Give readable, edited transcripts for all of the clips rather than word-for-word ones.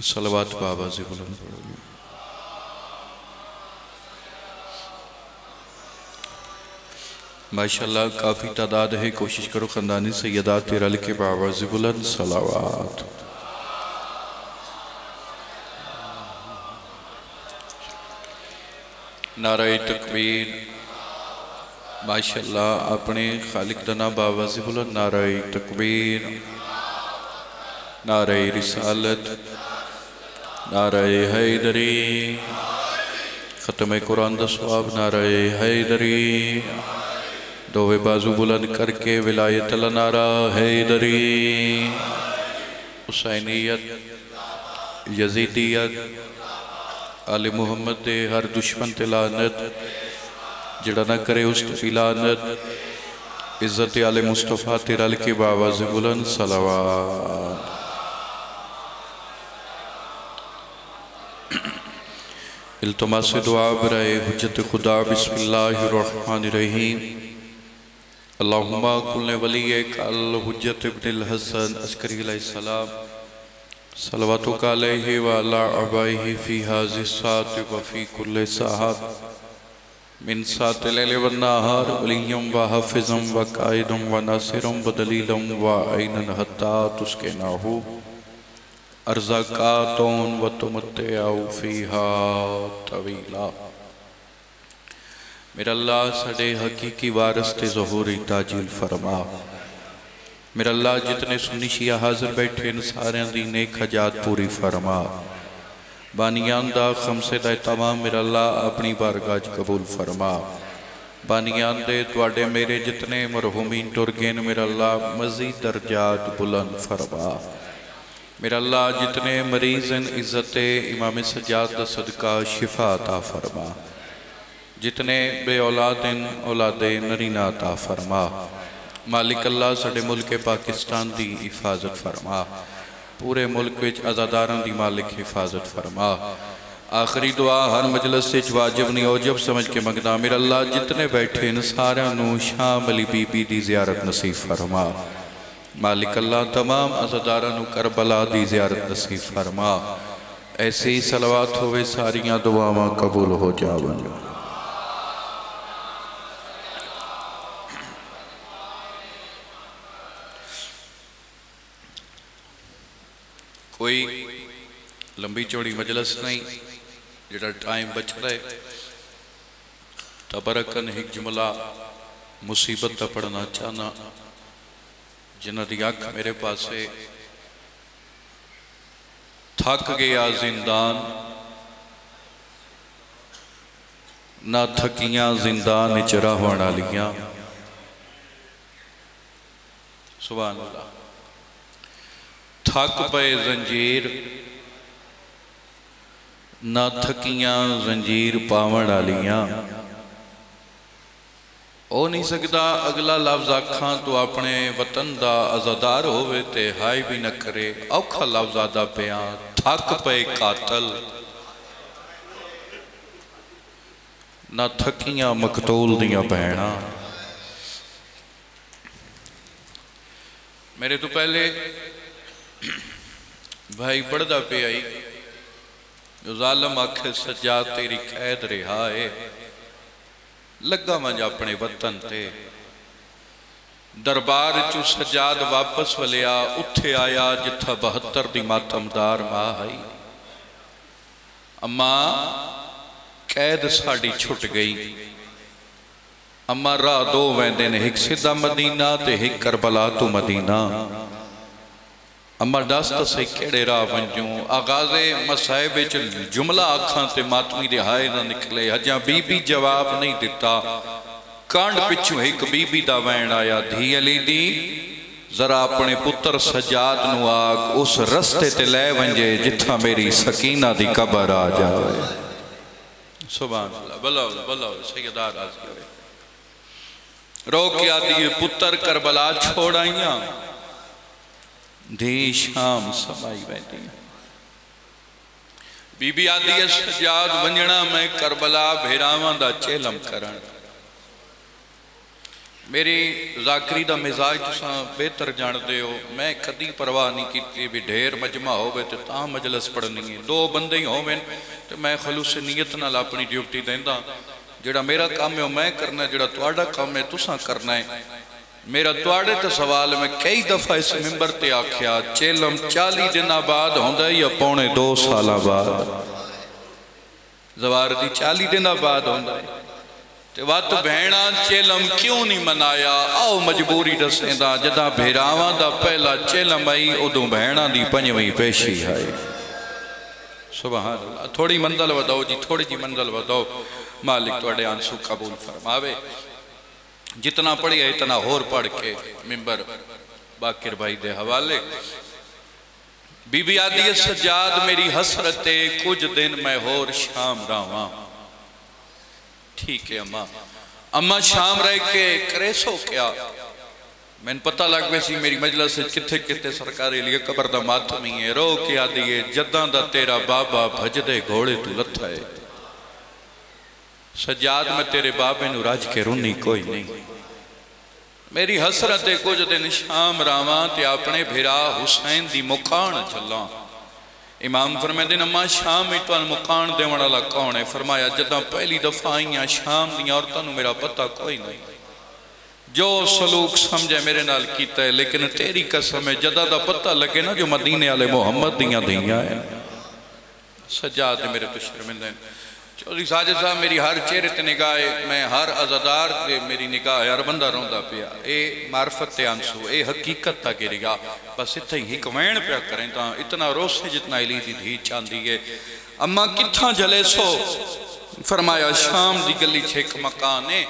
صلوات بابا سے بلند پڑھو. ماشاءاللہ کافی تعداد ہے، کوشش کرو خاندانی سیدات رل کے بابا سے بلند صلوات. نعرہ تکبیر. ماشاءاللہ اپنے خالق دنا بابا سے بلند نعرہ تکبیر، نعرہ رسالت، نعرہ حیدری. ختم قرآن دا ثواب نعرہ حیدری. دوے بازو بلند کر کے ولایت اللہ نعرہ حیدری. حسینیت، یزیدیت، آل محمد دے ہر دشمن تے لعنت، جڑا نہ کرے اس تے لعنت. عزت آل مصطفیٰ تے رل کے بابا سے بلند صلوات. التماس دعا برائے حجت خدا. بسم اللہ الرحمن الرحیم. اللہم کل ولیک الحجت ابن الحسن عسکری علیہ السلام صلواتک علیہ وعلا آبائہ فی ہذہ الساعۃ وفی کل ساعۃ من ساعۃ اللیل والنہار ولیم وحافظم وقائدم وناصرم ودلیلم وعینن حتی تسکناہو ارزاقاتون وتمتعو فیہا طویلا. میرا اللہ سڑے حقیقی وارث تے ظہوری تاجیل فرما. میرا اللہ جتنے سنی شیعہ حاضر بیٹھے ان سارے دی نیک حجات پوری فرما. بانیان دا خمسے دا تمام میرا اللہ اپنی بارگاہ قبول فرما. بانیان دے توڑے میرے جتنے مرحومین ٹرگین میرا اللہ مزید درجات بلند فرما. میرا اللہ جتنے مریض ان عزت امام سجاد دا صدقہ شفا عطا فرما. جتنے بے اولاد ان اولاد نرینہ عطا فرما. مالک اللہ سڑے ملک پاکستان دی حفاظت فرما. پورے ملک وچ عزاداران دی مالک حفاظت فرما. آخری دعا ہر مجلس سے واجب نہیں اوجب سمجھ کے مگنا. میرا اللہ جتنے بیٹھے ان سارے نو شام علی بی بی دی زیارت نصیب فرما. مالک اللہ تمام عزاداران کربلا دی زیارت نصیب فرما. ایسے ہی صلوات ہوئے ساریاں دعاواں قبول ہو جاون. کوئی لمبی چوڑی مجلس نہیں، جڑا ٹائم بچ رہے تبرکن ایک جملہ مصیبت تا پڑھنا چاہنا. جنہ دی آنکھ میرے پاسے تھک گیا زندان نہ تھکیاں زندان چرا ہونا لیاں. سبحان اللہ. تھک پے زنجیر نہ تھکیاں زنجیر پاون آلیاں. ہو نہیں سکتا اگلا لفظ آکھاں تو اپنے وطن دا عزادار ہوئے تے ہائی بھی نہ کرے. اوکھا لفظ آدھا پیان تھک پے قاتل نہ تھکیاں مقتول دیاں بہنا. میرے تو پہلے بھائی پڑھدا پہ آئی جو ظالم آکھے سجاد تیری قید رہائے. لگا مجھا اپنے وطن تے دربار چو سجاد واپس ولیا. اتھے آیا جتھا 72 دی ماتمدار ماں آئی. اماں قید ساڑی چھٹ گئی. اماں راہ دو ویندن ایک سدہ مدینہ تے ایک کربلا تو مدینہ. اماں داستا سے کیڑے راہ ونجوں. آغاز مسائب جملہ آکھاں تے ماتمی رہائے نہ نکلے. ہجاں بی بی جواب نہیں دیتا. کانڈ پچھو ایک بی بی دا وین آیا. دھی علی دی ذرا اپنے پتر سجاد نو آگ اس رستے تے لے ونجے جتھا میری سکینہ دی قبر آ جائے. سبحان اللہ. بلاؤ سیدار آزی ہوئے رو کیا دیئے پتر کربلا چھوڑ آئیاں. دھی شام سمائی بیٹھی. بی بی آدھی سجاد ونجنا میں کربلا بھیراواں دا چیلم کرن. میری ذاکری دا مزاج تساں بہتر جان دے ہو، میں کدی پرواہ نہیں کیتی بھی ڈھیر مجمع ہوئے تو تاں مجلس پڑھنی ہے، دو بندے ہی ہوئے تو میں خلوص نیت نال اپنی ڈیوٹی دیندہ، جڑا میرا کام ہے میں کرنا ہے، جڑا تواڈا کام ہے تساں کرنا ہے۔ میرا تواڈے تے سوال میں کئی دفعہ اس ممبر تے آکھیا چیلم 40 دن بعد ہوندا ہے یا پونے 2 سال بعد، زوار دی 40 دن بعد ہوندا ہے تے وقت بہناں چیلم کیوں نہیں منایا؟ آؤ مجبوری دسیں دا جدہ بھیراواں دا پہلا چیلم آئی ادوں بہناں دی 5ویں پیشی ہے۔ سبحان اللہ، تھوڑی منزل وداؤ جی، تھوڑی جی منزل وداؤ، مالک تواڈے آنسو قبول فرماوے۔ جتنا پڑھیا اتنا ہور پڑھ کے ممبر باقر بھائی دے حوالے۔ بی بی آدھی سجاد میری حسرتے کچھ دن میں ہور شام رہاں۔ ٹھیک ہے اماں شام رہ کے کرے سو کیا؟ میں نے پتہ لگ ویسی میری مجلس سے کتھے کتھے سرکارے لیے قبر دا ماتمی ہے، رو کے آدھی جداں دا تیرا بابا بھجدے گھوڑے تو لتھا ہے۔ سجاد میں تیرے بابے نو راج کے رونی کوئی نہیں۔ میری حسرت کچھ دن شام راواں تے اپنے بھیرا حسین دی مکان چلاں۔ امام فرمائے دن اماں شام میں تو مکان دے والا کون ہے؟ فرمایا جداں پہلی دفعہ آئیاں شام دی عورتوں نو میرا پتہ کوئی نہیں، جو سلوک سمجھے میرے نال کیتا ہے، لیکن تیری قسم ہے جدہ دا پتہ لگے نا جو مدینے والے محمد دیاں دیاں ہیں۔ سجاد میرے تو شرمندہ ہیں۔ چودھری ساجد صاحب میری ہر چہرے تے نگاہ ہے، میں ہر عزادار تے میری نگاہ ہے، ہر بندہ روندہ پیا، اے معرفت تے آنسو، اے حقیقت تا کے نگاہ، بس اتھا ہی کمین پیا کریں تا اتنا روسے جتنا علی دی دھی چاندی ہے۔ اماں کتھاں جلے سو؟ فرمایا شام دی گلی چھک مکانے،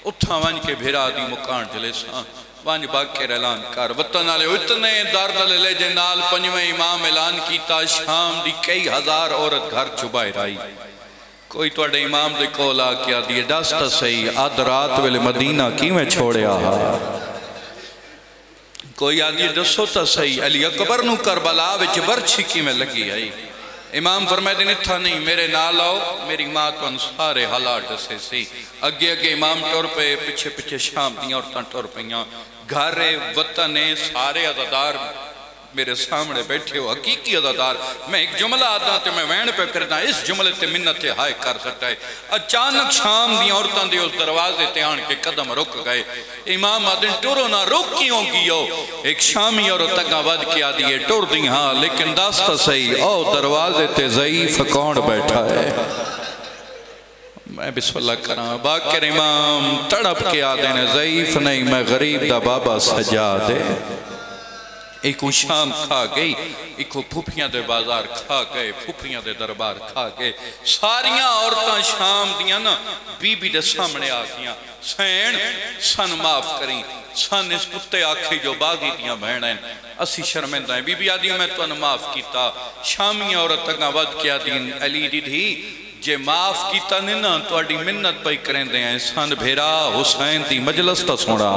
اتھا ونج کے بھیرا دی مکان جلے ساں، ونج باقر اعلان کر وطن آلے اتنے دارد لے جے نال 5ویں امام اعلان کیتا، شام دی کئی ہزار عورت گھر چھبائے رائی۔ کوئی توڑے امام دے کولا کیا دیئے دستا صحیح آدھ رات ویلے مدینہ کی میں چھوڑے آہا، کوئی آدھی دسو تا صحیح علی اکبر نو کربلا وچ ورچی کی میں لگی آئی۔ امام فرمائے دن اتھا نہیں میرے نال آؤ، میری ماں تو انسارے حالات سے سی، اگے اگے امام ٹور پہ پچھے پچھے شام دیاں عورتاں ٹور پہیاں، گھرے وطنے سارے عزادار میرے سامنے بیٹھے ہو، حقیقی عزادار۔ میں ایک جملہ آتا تے میں وین پہ کرتا اس جملے تے منت ہائے کر سکتا ہے۔ اچانک شام دی عورتاں دی اس دروازے تے آن کے قدم رک گئے۔ امام آدن ٹورو نہ رک کیوں کیو؟ ایک شامی عورت تکا ود کیا دیئے ٹور دی ہاں، لیکن داستا صحیح او دروازے تے ضعیف کون بیٹھا ہے؟ میں بسم اللہ کرام باقر امام تڑپ کے آدن ضعیف نہیں، میں غریب دا بابا سجادے۔ ایکو شام کھا گئی، ایکو پھوپیاں دے بازار کھا گئے، پھوپیاں دے دربار کھا گئے، ساریاں عورتاں شام دیاں نا بی بی دے سامنے آگیاں، سین سن معاف کریں، سن اس کتے آکھے جو باغی دیاں بہنیں، اسی شرمندہ ہیں، بی بی آدیوں میں تو انہوں معاف کیتا، شامی عورت تکاں ود کیا دین علی دی دھی، جے معاف کیتا ننا تو اڈی منت پہ کریں دے ہیں، سن بھیرا حسین دی مجلس تا سوڑا،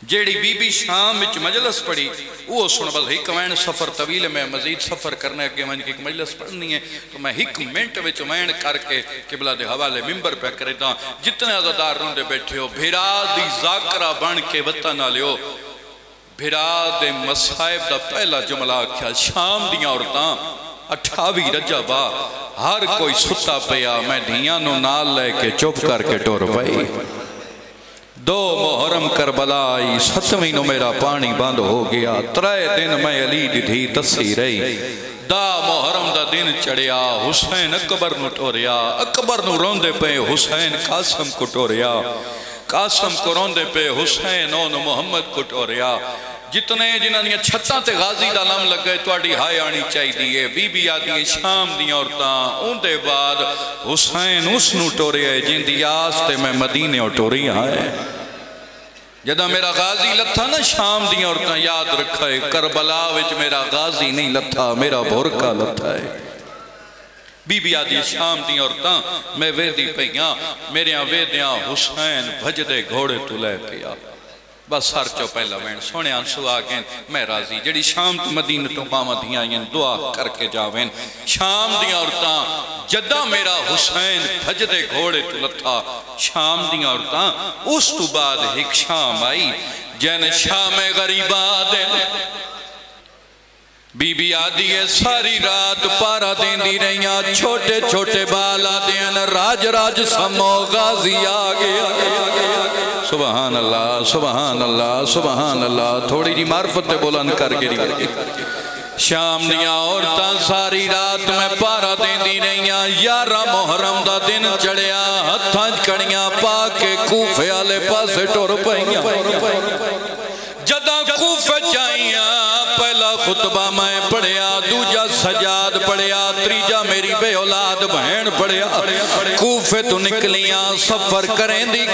جیڑی بی بی شام وچ مجلس پڑھی وہ سن بس ایک وین سفر طویل میں مزید سفر کرنے کے من کی ایک مجلس پڑھنی ہے تو میں ایک منٹ وچ وین کر کے قبلہ دے حوالے ممبر پہ کرتا جتنے عزادار روندے بیٹھے ہو بھیرا دی ذاکرہ بن کے وطن آلے ہو بھیرا دے مصائب دا پہلا جملہ کیا شام دیاں عورتاں 28 رجبہ ہر کوئی ستا پیا میں دھیاں نو نال لے کے چپ کر کے ٹور پئی 2 محرم کربلا آئی 7ویں نو میرا پانی بند ہو گیا 3 دن میں علی دی دھی تسی رہی دا محرم دا دن چڑیا حسین اکبر نو ٹوریا اکبر نو روندے پہ حسین قاسم کو ٹوریا قاسم کو روندے پہ حسین اون محمد کو ٹوریا جتنے جنہاں دیاں چھتاں تے غازی دا لم لگ گئے توڑی ہائے آنی چاہی دیئے بی بی آدھی شام دیاں عورتاں ان دے بعد حسین اس نو ٹوریا جن دی آستے میں مدینے اور ٹوری آئے جدہ میرا غازی لتھا نا شام دیاں عورتاں یاد رکھا ہے کربلا وچ میرا غازی نہیں لتھا میرا بھورکا لتھا ہے بی بی آدھی شام دیاں عورتاں میں ویدی پہیاں میرے ویدیاں حسین بھج دے گھوڑے تو لے پیا بس سر چو پہلا وین سونے آنسو آگین میں راضی جڑی شام تو مدینہ تو بامدیاں آئین دعا کر کے جاوین شام دیاں عورتاں جدہ میرا حسین بھجدے گھوڑے تو لتھا شام دیاں عورتاں اس تو بعد ایک شام آئی جن شام غریبہ دے بی بی آدھی ہے ساری رات پارا دین دی رہیاں چھوٹے چھوٹے بالا دین راج راج سمو غازی آگیا سبحان اللہ سبحان اللہ سبحان اللہ تھوڑی جی معرفت بلند کر گری شام دیاں عورتاں ساری رات میں پارا دین دی رہیاں 11 محرم دا دن چڑھیا ہتھاں کڑیاں پاکے کوفے آلے پاسے ٹور پائیاں جدہ کوفے جائیاں پہلا خطبہ میں پڑھیا دوجہ سجاد پڑھیا تریجہ میری بے اولاد بہن پڑھیا کوفے تو نکلیاں سفر کریں دی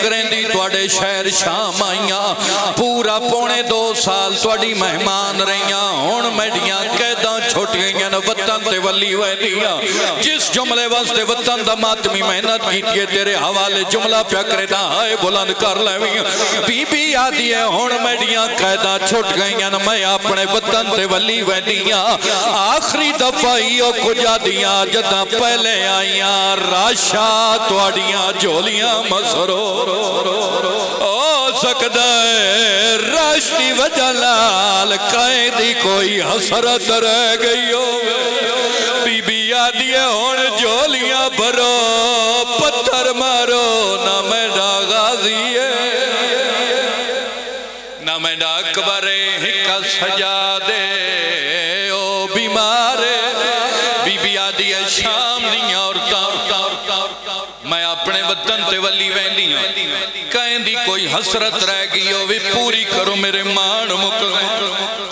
توڑے شہر شام آئیاں پورا پونے 2 سال توڑی مہمان رہیاں ہون میڈیاں قیداں چھوٹیاں وطن تے ولی ویدیاں جس جملے واسطے وطن دا ماتمی محنت کیتیے تیرے حوالے جملہ پیا کرے دا آئے بلند کر لیویاں بی بی آدھی ہے ہون میڈیاں قیداں چھوٹ گئیاں میں اپنے وطن تے ولی ویدیاں آخری دفعیوں کجا دیاں جدہ پہلے آئیاں راشا توڑیاں جولیاں مسرور او سکدہ راشتی وجلال قائدی کوئی حسرت رہ گئی ہو بی بی آدھی ہون جولیاں بھرو پتھر مارو نہ میڈا غازی ہے نہ میڈا اکبر ہکا سجا دے او بیمارے بی بی آدھی ہے شام دیاں عورتاں میں اپنے وطن تے ولی ویندیاں کہیں دی کوئی حسرت رہ گئی ہو بھی پوری کرو میرے مان مکہ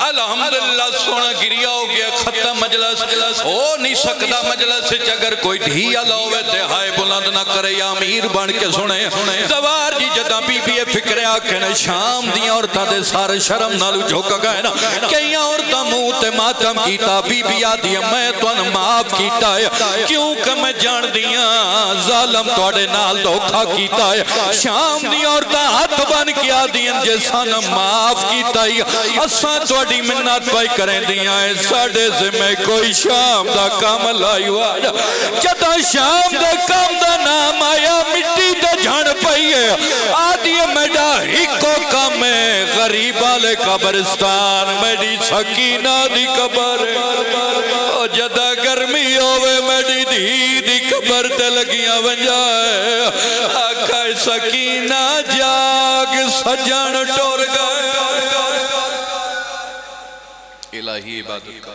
الحمدللہ سونا گریا ہو گیا ختم مجلس ہو نہیں سکتا مجلس اگر کوئی دھیا لاؤے تے ہائے بلند نہ کرے یا امیر بن کے سنے دوار جی جدہ بی بی فکرے آکھنے شام دیاں عورتاں دے سارے شرم نالو جھوکا گئے نا کئی عورتاں منہ تے ماتم کیتا بی بی آدھی میں تو ان معاف کیتا ہے کیونکہ میں جان دیاں ظالم توڑے نال دھوکھا کیتا ہے شام دی عورتاں ہاتھ بن کیا دین جیسا نہ معاف کیتا ہے اساں توڑی منت پائی کریں دیاں ہے ساڑے سے میں کوئی شام دا کام لائی ہوا جدہ شام دا کام دا نام آیا مٹی دا جھان پائی ہے آدھی میڈا ہکو کام ہے غریب آلے قبرستان میڈی سکینہ دی قبر ہے جدہ گرمی ہوئے میڈی دی قبر تے لگیاں ونجائے آقا سکینہ جاگ سجن ٹور گئے الہی عبادت کا